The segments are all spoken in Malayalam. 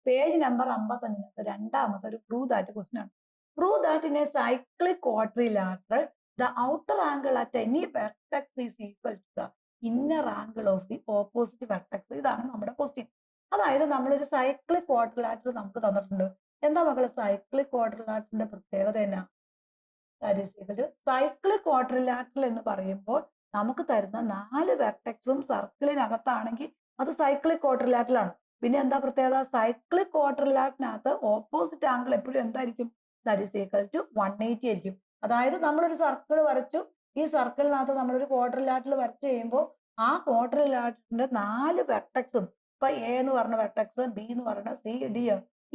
പേജ് നമ്പർ 55 രണ്ടാമത്തെ ഒരു പ്രൂവ് ദാറ്റ് ക്വസ്റ്റൻ ആണ്. Prove that in a cyclic quadrilateral the outer angle at any vertex is equal to the inner angle of the opposite vertex. ഇതാണ് നമ്മുടെ ക്വസ്റ്റ്യൻ. അതായത് നമ്മളൊരു സൈക്ലിക് ക്വാഡ്രിലാറ്റർ നമുക്ക് തന്നിട്ടുണ്ട്. എന്താ മക്കളെ സൈക്ലിക് ക്വാഡ്രിലാറ്ററിന്റെ പ്രത്യേകത എന്നാ? സൈക്ലിക് ക്വാഡ്രിലാറ്ററൽ എന്ന് പറയുമ്പോൾ നമുക്ക് തരുന്ന 4 വെർട്ടെക്സും സർക്കിളിനകത്താണെങ്കിൽ അത് സൈക്ലിക് ക്വാഡ്രിലാറ്ററൽ ആണ്. പിന്നെ എന്താ പ്രത്യേകത? സൈക്ലിക് ക്വാഡ്രിലാറ്ററിനകത്ത് ഓപ്പോസിറ്റ് ആംഗിൾ എപ്പോഴും എന്തായിരിക്കും? ദാറ്റ് ഈസ് ഈക്വൽ ടു 180 ആയിരിക്കും. അതായത് നമ്മളൊരു സർക്കിൾ വരച്ചു, ഈ സർക്കിളിനകത്ത് നമ്മളൊരു ക്വാഡ്രിലാറ്ററൽ വരച്ചു കഴിയുമ്പോൾ ആ ക്വാഡ്രിലാറ്ററിന്റെ 4 വെർട്ടെക്സും, ഇപ്പൊ എ എന്ന് പറഞ്ഞ വെർട്ടെക്സ്, ബി എന്ന് പറഞ്ഞ സി, ഡി,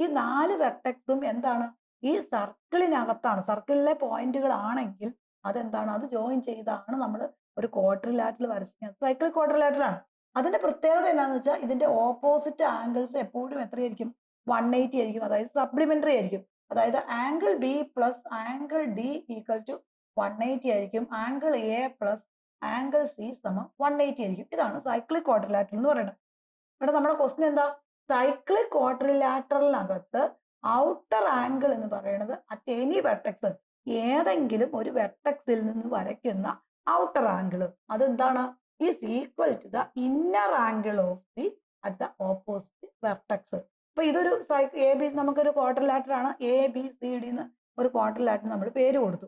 ഈ 4 വെർട്ടെക്സും എന്താണ്? ഈ സർക്കിളിനകത്താണ്. സർക്കിളിലെ പോയിന്റുകൾ ആണെങ്കിൽ അതെന്താണ്? അത് ജോയിൻ ചെയ്താണ് നമ്മൾ ഒരു ക്വാഡ്രിലാറ്ററൽ വരച്ചത്. സൈക്ലിക് ക്വാഡ്രിലാറ്ററൽ ആണ്. അതിന്റെ പ്രത്യേകത എന്താണെന്ന് വെച്ചാൽ ഇതിന്റെ ഓപ്പോസിറ്റ് ആംഗിൾസ് എപ്പോഴും എത്രയായിരിക്കും? 180 ആയിരിക്കും. അതായത് സപ്ലിമെന്ററി ആയിരിക്കും. അതായത് angle B plus angle D equal to 180 ആയിരിക്കും. Angle A plus angle C സമം 180 ആയിരിക്കും. ഇതാണ് സൈക്ലിക് ക്വാഡ്രിലാറ്ററൽ എന്ന് പറയുന്നത്. ഇവിടെ നമ്മുടെ ക്വസ്റ്റ്യൻ എന്താ? സൈക്ലിക് ക്വാഡ്രിലാറ്ററലിനകത്ത് ഔട്ടർ ആംഗിൾ എന്ന് പറയുന്നത് അറ്റ് എനി വെർട്ടെക്സ്, ഏതെങ്കിലും ഒരു വെർട്ടെക്സിൽ നിന്ന് വരയ്ക്കുന്ന ഔട്ടർ ആംഗിൾ അതെന്താണ്? Is equal to the inner angle of the at the opposite vertex. അപ്പൊ ഇതൊരു എ ബി, നമുക്കൊരു ക്വാഡ്രിലാറ്റർ ആണ്. എ ബി സി ഡി എന്ന് ഒരു ക്വാഡ്രിലാറ്റർ നമ്മൾ പേര് കൊടുത്തു.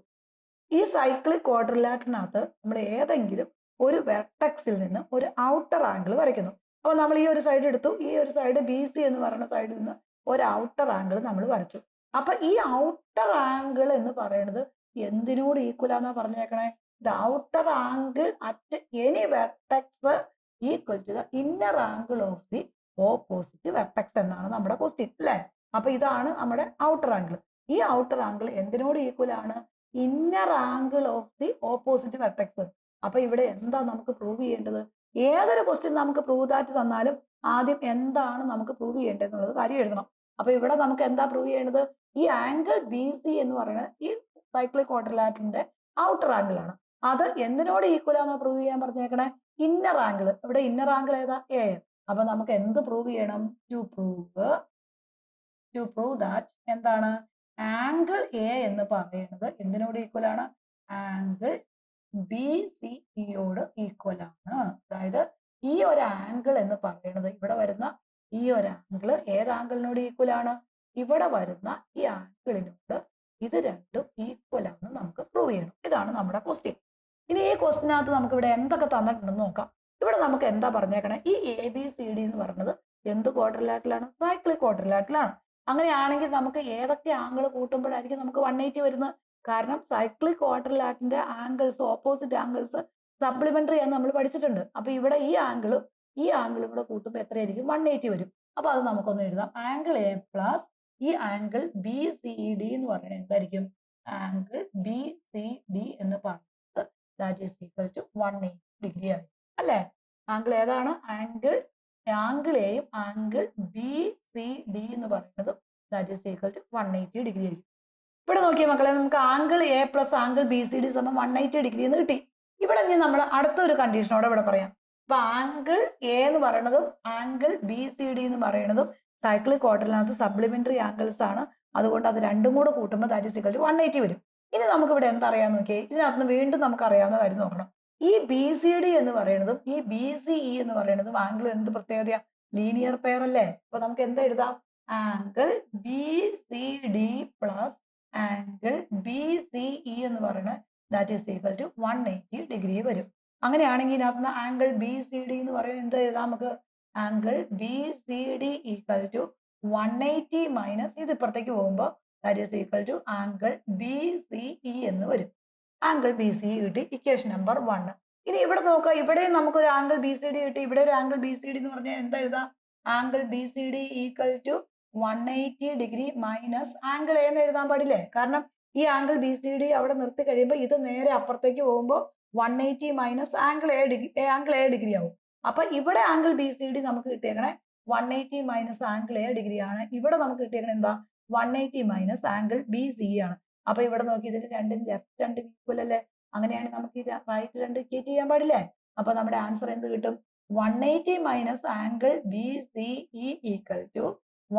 ഈ സൈക്ലിക് ക്വാഡ്രിലാറ്ററിനകത്ത് നമ്മൾ ഏതെങ്കിലും ഒരു വെർട്ടെക്സിൽ നിന്ന് ഒരു ഔട്ടർ ആംഗിൾ വരയ്ക്കുന്നു. അപ്പൊ നമ്മൾ ഈ ഒരു സൈഡ് എടുത്തു, ഈ ഒരു സൈഡ് ബി സി എന്ന് പറയുന്ന സൈഡിൽ നിന്ന് ഒരു ഔട്ടർ ആംഗിൾ നമ്മൾ വരച്ചു. അപ്പൊ ഈ ഔട്ടർ ആംഗിൾ എന്ന് പറയുന്നത് എന്തിനോട് ഈക്വൽ ആണെന്നാ പറഞ്ഞേക്കണേ? The outer angle at any vertex equal to the inner angle of the opposite vertex എന്നാണ് നമ്മുടെ ക്വസ്റ്റ്യൻ, അല്ലെ? അപ്പൊ ഇതാണ് നമ്മുടെ ഔട്ടർ ആംഗിൾ. ഈ ഔട്ടർ ആംഗിൾ എന്തിനോട് ഈക്വൽ ആണ്? Inner angle of the opposite vertex. അപ്പൊ ഇവിടെ എന്താ നമുക്ക് പ്രൂവ് ചെയ്യേണ്ടത്? ഏതൊരു ക്വസ്റ്റ്യൻ നമുക്ക് പ്രൂവ് ദാറ്റ് തന്നാലും ആദ്യം എന്താണ് നമുക്ക് പ്രൂവ് ചെയ്യേണ്ടത് എന്നുള്ളത് കാര്യം എഴുതണം. അപ്പൊ ഇവിടെ നമുക്ക് എന്താ പ്രൂവ് ചെയ്യേണ്ടത്? ഈ ആംഗിൾ ബി സി എന്ന് പറയുന്നത് ഈ സൈക്ലിക് ക്വാഡ്രിലാറ്ററിന്റെ ഔട്ടർ ആംഗിൾ ആണ്. അത് എന്തിനോട് ഈക്വൽ ആണെന്ന് പ്രൂവ് ചെയ്യാൻ പറഞ്ഞേക്കണേ? Inner angle. ഇവിടെ ഇന്നർ ആംഗിൾ ഏതാ? എ. അപ്പൊ നമുക്ക് എന്ത് പ്രൂവ് ചെയ്യണം? ടു പ്രൂവ് ദാറ്റ് എന്താണ്? ആംഗിൾ എ എന്ന് പറയുന്നത് എന്തിനോട് ഈക്വൽ ആണ്? ആംഗിൾ ബി സി ഇയോട് ഈക്വൽ ആണ്. അതായത് ഈ ഒരു ആംഗിൾ എന്ന് പറയുന്നത്, ഇവിടെ വരുന്ന ഈ ഒരു ആംഗിൾ ഏത് ആംഗിളിനോട് ഈക്വൽ ആണ്? ഇവിടെ വരുന്ന ഈ ആംഗിളിനോട് ഇത് രണ്ടും ഈക്വൽ ആണെന്ന് നമുക്ക് പ്രൂവ് ചെയ്യണം. ഇതാണ് നമ്മുടെ ക്വസ്റ്റ്യൻ. ഇനി ഈ ക്വസ്റ്റിനകത്ത് നമുക്ക് ഇവിടെ എന്തൊക്കെ തന്നിട്ടുണ്ടെന്ന് നോക്കാം. ഇവിടെ നമുക്ക് എന്താ പറഞ്ഞേക്കണേ? ഈ എ ബി സി ഡി എന്ന് പറയുന്നത് എന്ത് ക്വാഡ്രിലാറ്ററലാണ്? സൈക്ലിക് ക്വാഡ്രിലാറ്ററലാണ്. അങ്ങനെയാണെങ്കിൽ നമുക്ക് ഏതൊക്കെ ആംഗിൾ കൂട്ടുമ്പോഴായിരിക്കും നമുക്ക് 180 വരുന്നത്? കാരണം സൈക്ലിക് ക്വാഡ്രിലാറ്ററിന്റെ ആംഗിൾസ്, ഓപ്പോസിറ്റ് ആംഗിൾസ് സപ്ലിമെന്ററി ആണെന്ന് നമ്മൾ പഠിച്ചിട്ടുണ്ട്. അപ്പൊ ഇവിടെ ഈ ആംഗിളും ഈ ആംഗിളും കൂടെ കൂട്ടുമ്പോൾ എത്രയായിരിക്കും? 180 വരും. അപ്പൊ അത് നമുക്കൊന്ന് എഴുതാം. ആംഗിൾ എ പ്ലസ് ഈ ആംഗിൾ ബി സി ഡി എന്ന് പറയുന്നത് എന്തായിരിക്കും? ആംഗിൾ ബി സി ഡി എന്ന് പറയുന്നത് that is equal to 180 degree ആയി, അല്ലെ? ആംഗിൾ ഏതാണ്? ആംഗിൾ എയും ആംഗിൾ ബി സി ഡി എന്ന് പറയുന്നത് that is equal to 180 degree ആയിരിക്കും. ഇവിടെ നോക്കിയ മക്കളെ, നമുക്ക് angle A plus angle B C D സമം 180 ഡിഗ്രി എന്ന് കിട്ടി. ഇവിടെ ഇനി നമ്മൾ അടുത്തൊരു കണ്ടീഷനോടെ ഇവിടെ പറയാം. അപ്പൊ ആംഗിൾ എ എന്ന് പറയുന്നതും ആംഗിൾ ബി സി ഡി എന്ന് പറയുന്നതും സൈക്ലിക് ക്വാഡ്രിലാറ്ററിനകത്ത് സപ്ലിമെന്ററി ആംഗിൾസ് ആണ്. അതുകൊണ്ട് അത് രണ്ടും കൂടെ കൂട്ടുമ്പോൾ ദാറ്റ് ഈസ് ഈക്വൽ ടു 180 വരും. ഇനി നമുക്ക് ഇവിടെ എന്താ അറിയാൻ നോക്കിയേ? ഇതിനകത്ത് വീണ്ടും നമുക്ക് അറിയാവുന്ന കാര്യം നോക്കണം. ഈ ബി സി ഡി എന്ന് പറയുന്നതും ഈ ബി സി ഇ എന്ന് പറയുന്നതും ആംഗിൾ എന്ത് പ്രത്യേകതയാ? ലീനിയർ പെയർ അല്ലേ? അപ്പൊ നമുക്ക് എന്താ എഴുതാം? Angle B C D plus angle B C E എന്ന് പറയുന്നത് that is equal to 180 degree വരും. അങ്ങനെയാണെങ്കിൽ ഇതിനകത്ത് ആംഗിൾ ബി സി ഡി എന്ന് പറയുന്നത് എന്താ എഴുതാം നമുക്ക്? Angle B C D equal to 180 minus ഇത് ഇപ്പുറത്തേക്ക് പോകുമ്പോൾ that is equal to angle B C E എന്ന് വരും. ആംഗിൾ ബി സി കിട്ടി, ഇക്വേഷൻ നമ്പർ 1. ഇനി ഇവിടെ നോക്കുക, ഇവിടെ നമുക്കൊരു ആംഗിൾ ബി സി ഡി കിട്ടി. ഇവിടെ ഒരു ആംഗിൾ ബി സി ഡി എന്ന് പറഞ്ഞാൽ എന്താ എഴുതാം? Angle B C D equal to 180 degree minus angle A എന്ന് എഴുതാൻ പാടില്ലേ? കാരണം ഈ ആംഗിൾ ബി സി ഡി അവിടെ നിർത്തി കഴിയുമ്പോൾ ഇത് നേരെ അപ്പുറത്തേക്ക് പോകുമ്പോൾ 180 മൈനസ് ആംഗിൾ എ ഡിഗ്രി ആവും. അപ്പൊ ഇവിടെ ആംഗിൾ ബി സി ഡി നമുക്ക് കിട്ടിയേക്കണേ 180 മൈനസ് ആംഗിൾ എ ഡിഗ്രി ആണ്. ഇവിടെ നമുക്ക് കിട്ടിയേക്കണേ എന്താ? 180 മൈനസ് ആംഗിൾ ബി സി ആണ്. അപ്പൊ ഇവിടെ നോക്കി, ഇതിന് രണ്ടും ലെഫ്റ്റ് രണ്ടും ഈക്വൽ അല്ലേ? അങ്ങനെയാണെങ്കിൽ നമുക്ക് ഈ റൈറ്റ് രണ്ട് ഇക്വേറ്റ് ചെയ്യാൻ പാടില്ലേ? അപ്പൊ നമ്മുടെ ആൻസർ എന്ത് കിട്ടും? 180 minus angle B C E equal to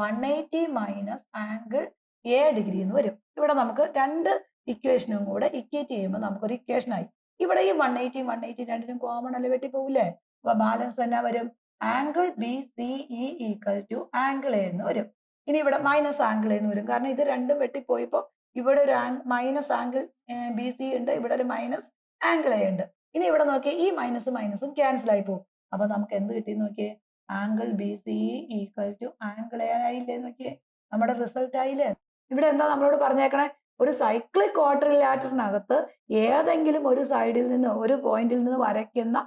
180 minus angle A degree എന്ന് വരും. ഇവിടെ നമുക്ക് രണ്ട് ഇക്വേഷനും കൂടെ ഇക്വേറ്റ് ചെയ്യുമ്പോൾ നമുക്കൊരു ഇക്വേഷൻ ആയി. ഇവിടെ ഈ 180 രണ്ടിനും കോമൺ അല്ലെ, വെട്ടിപ്പോവില്ലേ? അപ്പൊ ബാലൻസ് തന്നെ വരും angle B C E equal to angle A എന്ന് വരും. ഇനി ഇവിടെ മൈനസ് ആംഗിൾ എന്ന് വരും, കാരണം ഇത് രണ്ടും വെട്ടിപ്പോയപ്പോ ഇവിടെ ഒരു മൈനസ് ആംഗിൾ ബി സി ഉണ്ട്, ഇവിടെ ഒരു മൈനസ് ആംഗിൾ എ ഉണ്ട്. ഇനി ഇവിടെ നോക്കിയേ, ഈ മൈനസും ക്യാൻസൽ ആയി പോകും. അപ്പൊ നമുക്ക് എന്ത് കിട്ടി നോക്കിയേ, angle B C equal to angle A ആയില്ലേ? നോക്കിയേ, നമ്മുടെ റിസൾട്ട് ആയില്ലേ? ഇവിടെ എന്താ നമ്മളോട് പറഞ്ഞേക്കണേ, ഒരു സൈക്ലിക് ക്വാഡ്രിലാറ്ററിനകത്ത് ഏതെങ്കിലും ഒരു സൈഡിൽ നിന്ന്, ഒരു പോയിന്റിൽ നിന്ന് വരയ്ക്കുന്ന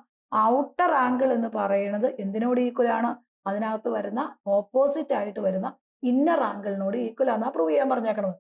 ഔട്ടർ ആംഗിൾ എന്ന് പറയുന്നത് എന്തിനോട് ഈക്വൽ ആണ്? അതിനകത്ത് വരുന്ന ഓപ്പോസിറ്റ് ആയിട്ട് വരുന്ന ഇന്നർ ആംഗിളിനോട് ഈക്വൽ ആണെന്നാ പ്രൂവ് ചെയ്യാൻ പറഞ്ഞേക്കണത്.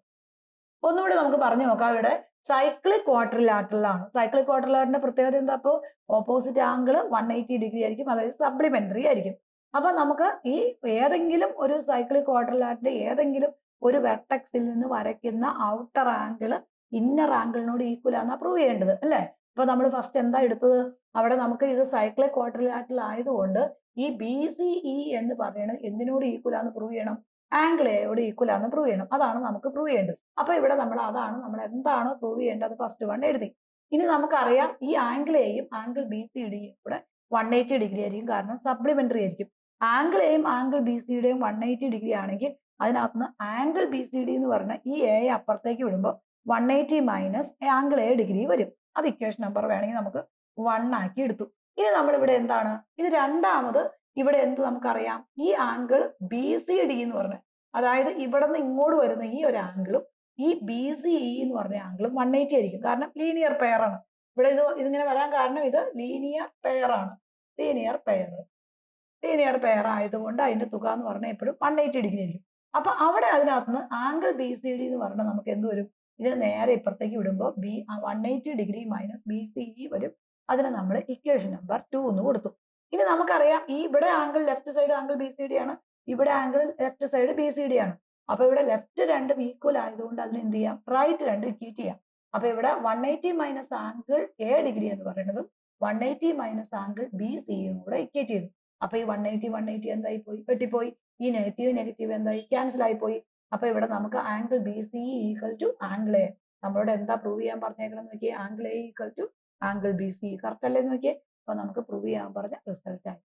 ഒന്നുകൂടി നമുക്ക് പറഞ്ഞു നോക്കാം. ഇവിടെ സൈക്ലിക് ക്വാഡ്രിലാറ്ററലാണ്. സൈക്ലിക് ക്വാഡ്രിലാറ്ററിന്റെ പ്രത്യേകത എന്താ? അപ്പോൾ ഓപ്പോസിറ്റ് ആംഗിൾ 180 ഡിഗ്രി ആയിരിക്കും, അതായത് സപ്ലിമെന്ററി ആയിരിക്കും. അപ്പൊ നമുക്ക് ഈ ഏതെങ്കിലും ഒരു സൈക്ലിക് ക്വാഡ്രിലാറ്ററിന്റെ ഏതെങ്കിലും ഒരു വെർട്ടെക്സിൽ നിന്ന് വരയ്ക്കുന്ന ഔട്ടർ ആംഗിൾ ഇന്നർ ആംഗിളിനോട് ഈക്വൽ ആണെന്നാ പ്രൂവ് ചെയ്യേണ്ടത്, അല്ലേ? അപ്പൊ നമ്മൾ ഫസ്റ്റ് എന്താ എടുത്തത്? അവിടെ നമുക്ക് ഇത് സൈക്ലിക് ക്വാഡ്രിലാറ്ററൽ ആയതുകൊണ്ട് ഈ ബി സി ഇ എന്ന് പറയുന്നത് എന്തിനോട് ഈക്വൽ ആണെന്ന് പ്രൂവ് ചെയ്യണം? ആംഗിൾ എയോട് ഈക്വൽ ആണെന്ന് പ്രൂവ് ചെയ്യണം. അതാണ് നമുക്ക് പ്രൂവ് ചെയ്യേണ്ടത്. അപ്പൊ ഇവിടെ നമ്മൾ എന്താണ് പ്രൂവ് ചെയ്യേണ്ടത്? ഫസ്റ്റ് വൺ എഴുതി. ഇനി നമുക്കറിയാം ഈ ആംഗിൾ എയും ആംഗിൾ ബി സി ഡിയും കൂടെ 180 ഡിഗ്രി ആയിരിക്കും, കാരണം സപ്ലിമെന്ററി ആയിരിക്കും. ആംഗിൾ എയും ആംഗിൾ ബി സി ഡിയും 180 ഡിഗ്രി ആണെങ്കിൽ അതിനകത്ത് ആംഗിൾ ബി സി ഡി എന്ന് പറഞ്ഞ ഈ എ അപ്പുറത്തേക്ക് വിടുമ്പോൾ 180 മൈനസ് ആംഗിൾ എ ഡിഗ്രി വരും. അത് ഇക്വേഷൻ നമ്പർ വേണമെങ്കിൽ നമുക്ക് 1 ആക്കി എടുത്തു. ഇനി നമ്മൾ ഇവിടെ എന്താണ്, ഇത് രണ്ടാമത് ഇവിടെ എന്ത് നമുക്കറിയാം, ഈ ആംഗിൾ ബി സി ഡി എന്ന് പറഞ്ഞ, അതായത് ഇവിടെ നിന്ന് ഇങ്ങോട്ട് വരുന്ന ഈ ഒരു ആംഗിളും ഈ ബി സി ഇ എന്ന് പറഞ്ഞ ആംഗിളും 180 ആയിരിക്കും, കാരണം ലീനിയർ പെയർ ആണ്. ഇവിടെ ഇതിങ്ങനെ വരാൻ കാരണം ഇത് ലീനിയർ പെയർ ആണ്. ലീനിയർ പെയർ ആയതുകൊണ്ട് അതിന്റെ തുക എന്ന് പറഞ്ഞാൽ എപ്പോഴും 180 ഡിഗ്രി ആയിരിക്കും. അപ്പൊ അവിടെ അതിനകത്ത് നിന്ന് ആംഗിൾ ബി സി ഡി എന്ന് പറഞ്ഞാൽ നമുക്ക് എന്ത് വരും? ഇതിന് നേരെ ഇപ്പുറത്തേക്ക് വിടുമ്പോൾ 180 degree minus B C E വരും. അതിന് നമ്മൾ ഇക്വേഷൻ നമ്പർ 2 എന്ന് കൊടുത്തു. ഇനി നമുക്കറിയാം ഈ ഇവിടെ angle left side angle B C D ആണ്, ഇവിടെ angle left side B C D ആണ്. അപ്പൊ ഇവിടെ ലെഫ്റ്റ് രണ്ടും ഈക്വൽ ആയതുകൊണ്ട് അതിന് എന്ത് ചെയ്യാം? റൈറ്റ് രണ്ടും ഇക്വേറ്റ് ചെയ്യാം. അപ്പൊ ഇവിടെ 180 മൈനസ് ആംഗിൾ എ ഡിഗ്രി എന്ന് പറയുന്നതും 180 മൈനസ് ആംഗിൾ ബി സിയും കൂടെ ഇക്വേറ്റ് ചെയ്തു. അപ്പൊ ഈ 180 എന്തായി പോയി? വെട്ടിപ്പോയി. ഈ നെഗറ്റീവ് എന്തായി? ക്യാൻസൽ ആയി പോയി. അപ്പൊ ഇവിടെ നമുക്ക് angle B C equal to angle A. നമ്മളോട് എന്താ പ്രൂവ് ചെയ്യാൻ പറഞ്ഞേക്കണം നോക്കിയേ? Angle A equal to angle B C. Correct അല്ലേ നോക്കിയേ? അപ്പൊ നമുക്ക് പ്രൂവ് ചെയ്യാൻ പറഞ്ഞ റിസൾട്ട് ആയി.